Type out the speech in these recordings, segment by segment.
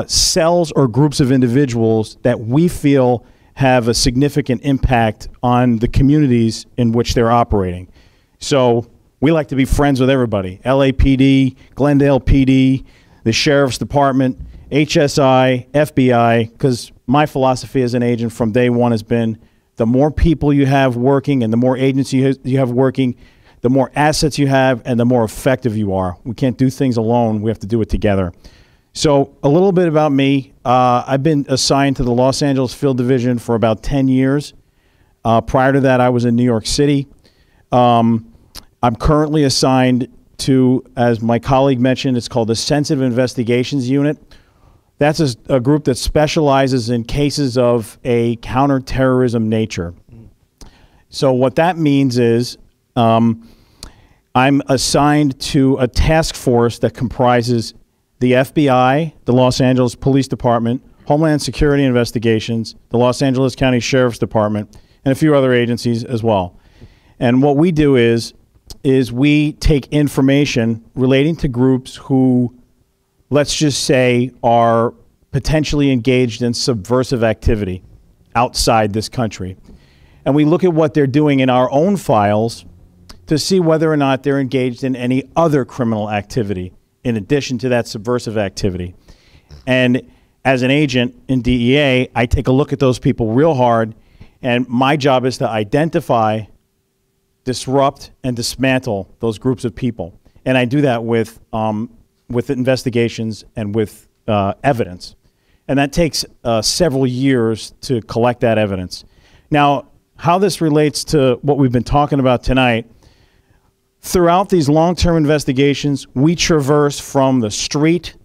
cells or groups of individuals that we feel have a significant impact on the communities in which they're operating. So we like to be friends with everybody: LAPD, Glendale PD, the Sheriff's Department, HSI, FBI, because my philosophy as an agent from day one has been the more people you have working and the more agencies you have working, the more assets you have and the more effective you are. We can't do things alone. We have to do it together. So a little bit about me. I've been assigned to the Los Angeles Field Division for about 10 years. Prior to that, I was in New York City. I'm currently assigned to, as my colleague mentioned, it's called the Sensitive Investigations Unit. That's a group that specializes in cases of a counterterrorism nature. So what that means is I'm assigned to a task force that comprises the FBI, the Los Angeles Police Department, Homeland Security Investigations, the Los Angeles County Sheriff's Department, and a few other agencies as well. And what we do is we take information relating to groups who, let's just say, are potentially engaged in subversive activity outside this country. And we look at what they're doing in our own files to see whether or not they're engaged in any other criminal activity in addition to that subversive activity. And as an agent in DEA, I take a look at those people real hard, and my job is to identify, disrupt, and dismantle those groups of people. And I do that with investigations and with evidence. And that takes several years to collect that evidence. Now, how this relates to what we've been talking about tonight, throughout these long-term investigations, we traverse from the street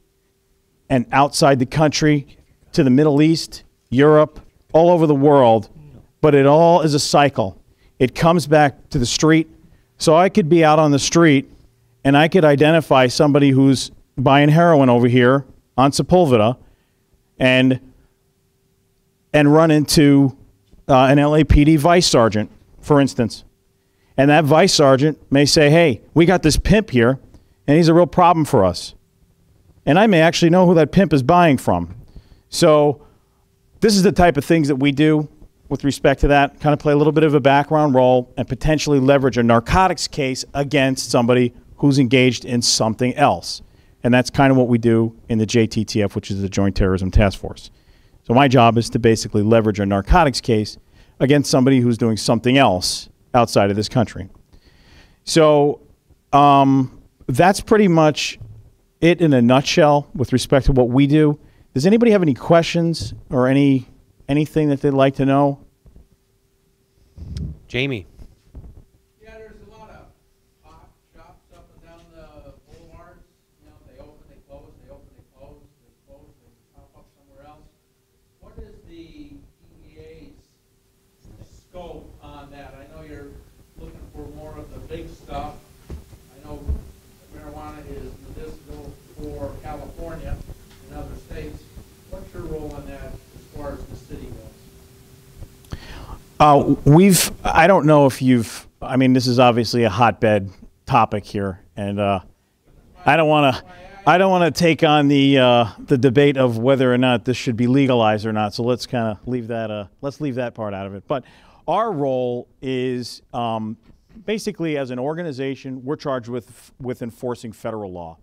and outside the country to the Middle East, Europe, all over the world, but it all is a cycle. It comes back to the street. So I could be out on the street and I could identify somebody who's buying heroin over here on Sepulveda and run into an LAPD vice sergeant, for instance. And that vice sergeant may say, hey, we got this pimp here, and he's a real problem for us. And I may actually know who that pimp is buying from. So this is the type of things that we do with respect to that, kind of play a little bit of a background role and potentially leverage a narcotics case against somebody who's engaged in something else. And that's kind of what we do in the JTTF, which is the Joint Terrorism Task Force. So my job is to basically leverage a narcotics case against somebody who's doing something else outside of this country. So that's pretty much it in a nutshell with respect to what we do. Does anybody have any questions or anything that they'd like to know? Jamie. Yeah, there's a lot of pop shops up and down the boulevards. You know, they open, they close, they open, they close, they close, they pop up somewhere else. What is the DEA's scope on that? I know you're looking for more of the big stuff. I know marijuana is medicinal for California and other states. What's your role in that as far as the city goes? I don't know if I mean, this is obviously a hotbed topic here, and I don't want to take on the debate of whether or not this should be legalized or not. So let's kind of leave that part out of it. But our role is basically, as an organization, we're charged with enforcing federal law,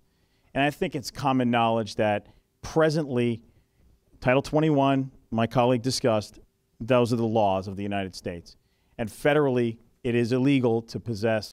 and I think it's common knowledge that presently, Title 21, my colleague discussed, those are the laws of the United States. And federally, it is illegal to possess